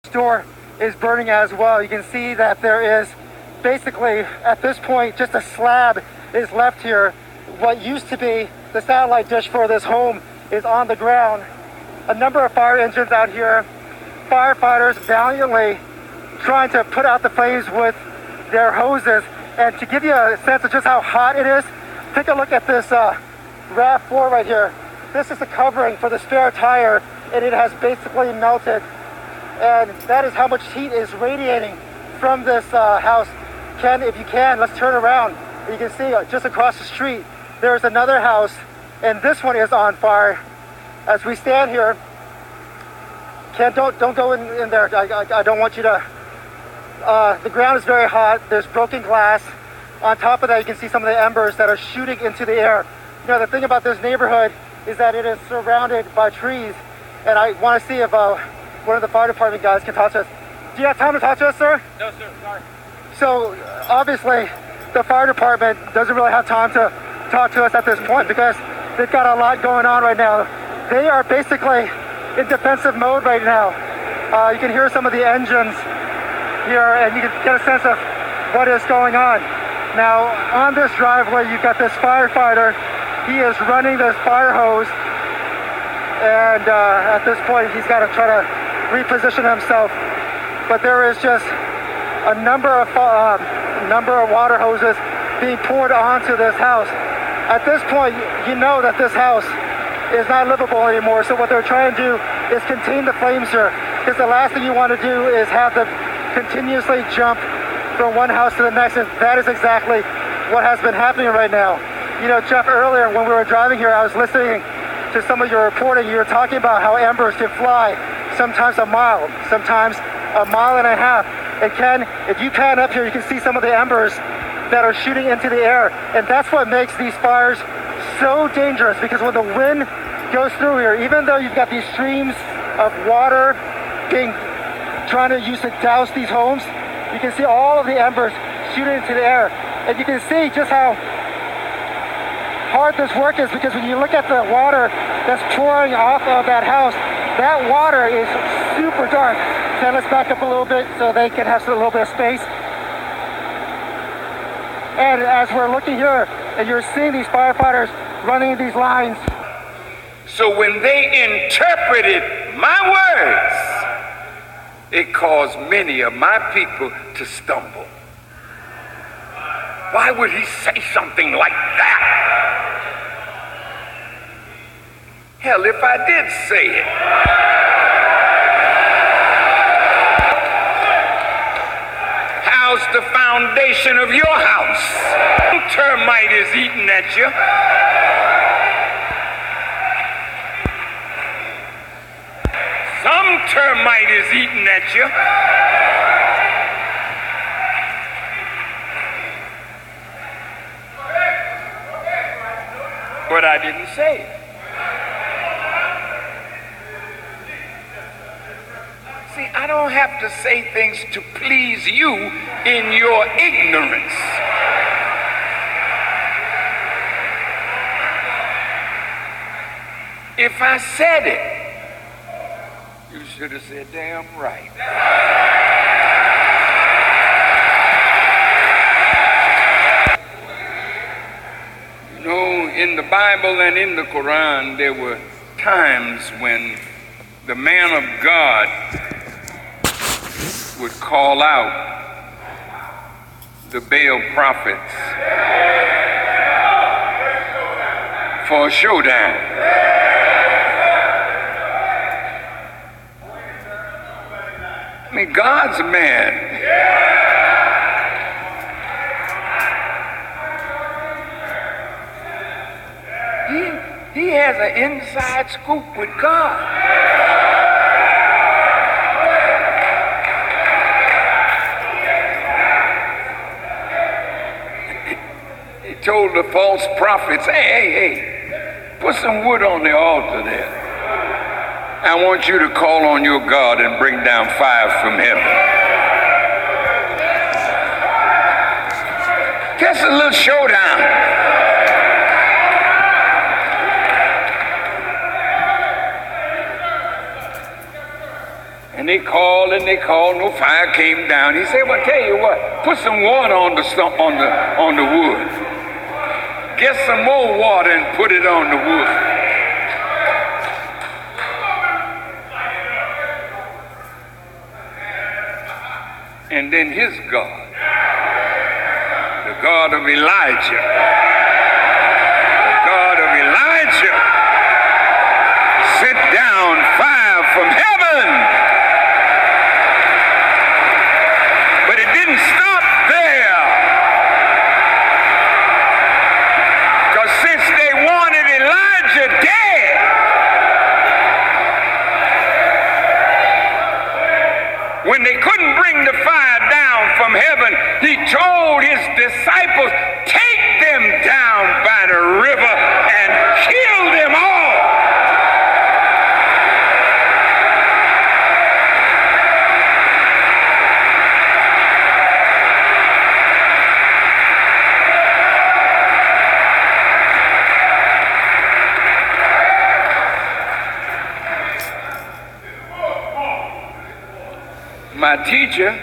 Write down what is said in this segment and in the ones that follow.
store is burning as well. You can see that there is basically, at this point, just a slab is left here. What used to be the satellite dish for this home is on the ground. A number of fire engines out here, firefighters valiantly trying to put out the flames with their hoses. And to give you a sense of just how hot it is, take a look at this RAV4 right here. This is the covering for the spare tire, and it has basically melted. And that is how much heat is radiating from this house. Ken, if you can, let's turn around. You can see just across the street, there's another house, and this one is on fire. As we stand here, Ken, don't go in there. I don't want you to. The ground is very hot. There's broken glass. On top of that, you can see some of the embers that are shooting into the air. You know, the thing about this neighborhood is that it is surrounded by trees, and I want to see if one of the fire department guys can talk to us. Do you have time to talk to us, sir? No, sir. Sorry. So obviously, the fire department doesn't really have time to talk to us at this point because they've got a lot going on right now. They are basically in defensive mode right now. You can hear some of the engines here, and you can get a sense of what is going on. Now, on this driveway, you've got this firefighter. He is running this fire hose, and at this point, he's got to try to reposition himself. But there is just a number of water hoses being poured onto this house. At this point, you know that this house is not livable anymore. So what they're trying to do is contain the flames here, because the last thing you want to do is have them continuously jump from one house to the next, and that is exactly what has been happening right now. You know, Jeff, earlier when we were driving here, I was listening to some of your reporting. You were talking about how embers can fly sometimes a mile, sometimes a mile and a half. And Ken, if you pan up here, you can see some of the embers that are shooting into the air. And that's what makes these fires so dangerous, because when the wind goes through here, even though you've got these streams of water trying to use to douse these homes, you can see all of the embers shooting into the air. And you can see just how hard this work is, because when you look at the water that's pouring off of that house, that water is super dark. So let's back up a little bit so they can have a little bit of space. And as we're looking here, and you're seeing these firefighters running these lines. So when they interpreted my words, it caused many of my people to stumble. Why would he say something like that? Hell, if I did say it. How's the foundation of your house? Some termite is eating at you. Some termite is eating at you. But I didn't say it. See, I don't have to say things to please you in your ignorance. If I said it, you should have said damn right. You know, in the Bible and in the Quran, there were times when the man of God would call out the Baal prophets for a showdown. I mean, God's a man. He has an inside scoop with God. Told the false prophets, hey, put some wood on the altar there. I want you to call on your God and bring down fire from heaven. Just a little showdown. And And they called and they called, no fire came down. He said, well, tell you what, put some water on the wood. Get some more water and put it on the wood. And then his God, the God of Elijah, sent down fire from heaven. But it didn't stop there. Because since they wanted Elijah dead, when they couldn't bring the fire down from heaven, he told his disciples, take them down by the river and kill them all. My teacher,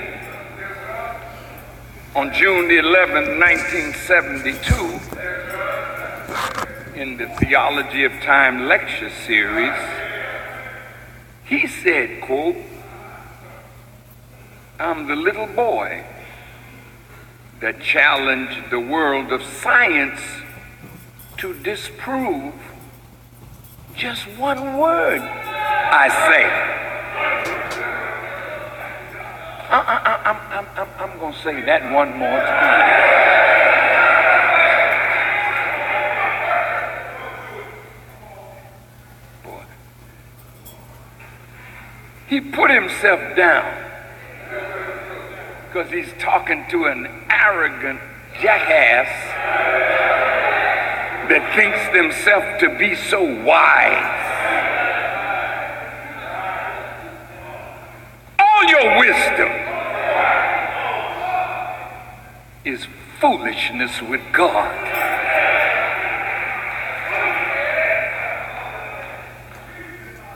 on June the 11th, 1972, in the Theology of Time lecture series, he said, quote, I'm the little boy that challenged the world of science to disprove just one word I say. I'm going to say that one more time. Boy. He put himself down because he's talking to an arrogant jackass that thinks themselves to be so wise. All your wisdom is foolishness with God.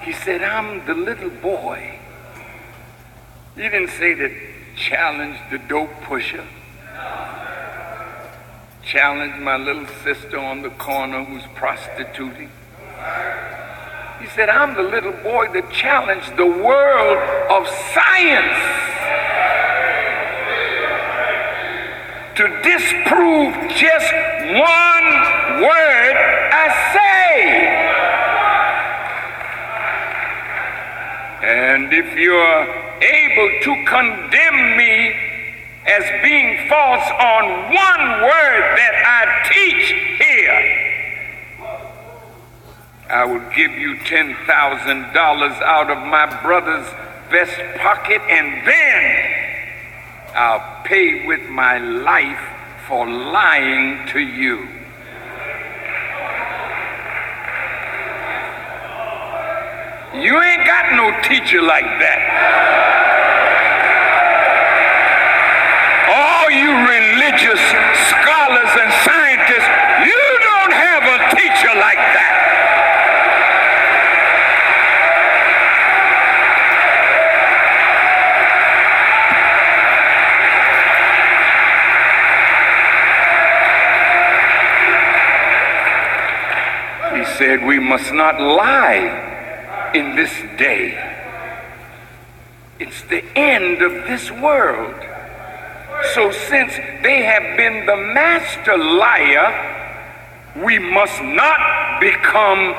He said, I'm the little boy. He didn't say that challenge the dope pusher, challenge my little sister on the corner who's prostituting. He said, I'm the little boy that challenged the world of science to disprove just one word I say. And if you're able to condemn me as being false on one word that I teach here, I will give you $10,000 out of my brother's vest pocket, and then I'll pay with my life for lying to you. You ain't got no teacher like that. All you religious scholars and scientists, you don't have a teacher like that. He said we must not lie in this day. It's the end of this world. So since they have been the master liar, we must not become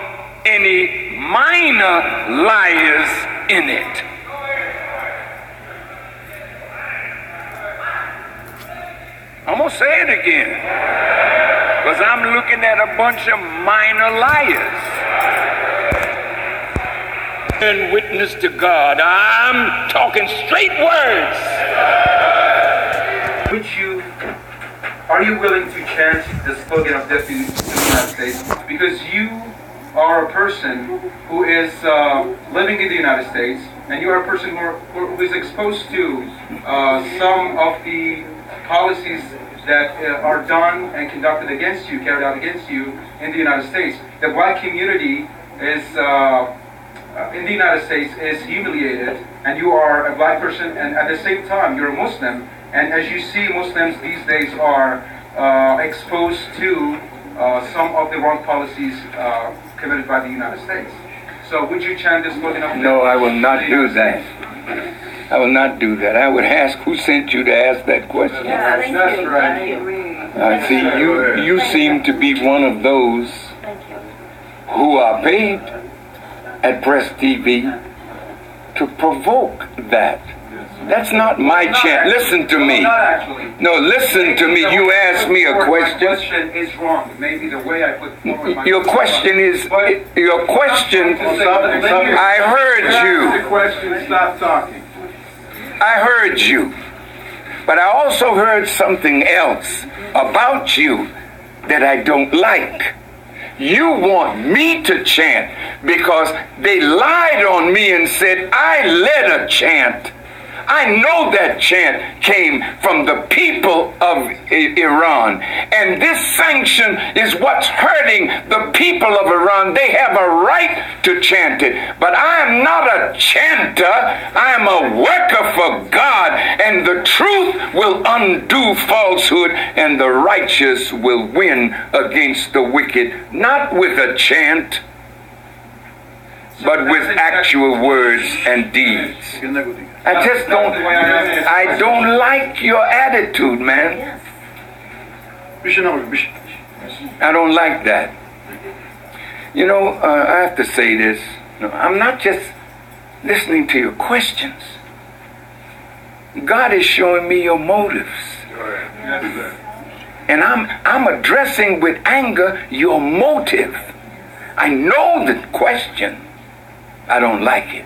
any minor liars in it. I'm going to say it again, because I'm looking at a bunch of minor liars. And witness to God. I'm talking straight words. Are you willing to chant the slogan of death in the United States? Because you are a person who is living in the United States, and you are a person who is exposed to some of the policies that are done and conducted against you, carried out against you in the United States. The black community is in the United States is humiliated, and you are a black person, and at the same time you're a Muslim, and as you see, Muslims these days are exposed to some of the wrong policies committed by the United States. So would you chant this slogan of No, I will not do that. I will not do that. I would ask who sent you to ask that question. Yeah, thank That's you. right. Thank you. I see you seem to be one of those Thank you. who are paid at Press TV to provoke that. That's not my chant. Listen to me. Not actually. No, listen to me. You asked me a My question. question is wrong. Maybe the way I put forward my Your question is, your question, I heard The you. question, stop talking. I heard you. But I also heard something else about you that I don't like. You want me to chant because they lied on me and said I led a chant. I know that chant came from the people of Iran. And this sanction is what's hurting the people of Iran. They have a right to chant it. But I am not a chanter. I am a worker for God. And the truth will undo falsehood, and the righteous will win against the wicked. Not with a chant, but with actual words and deeds. I just don't, I don't like your attitude, man. I don't like that. You know, I have to say this. No, I'm not just listening to your questions. God is showing me your motives. And I'm addressing with anger your motive. I know the question. I don't like it.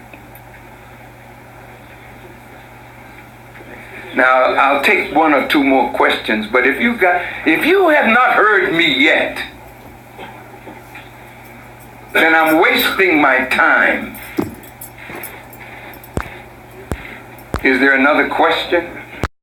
Now, I'll take one or two more questions, but if you have not heard me yet, then I'm wasting my time. Is there another question?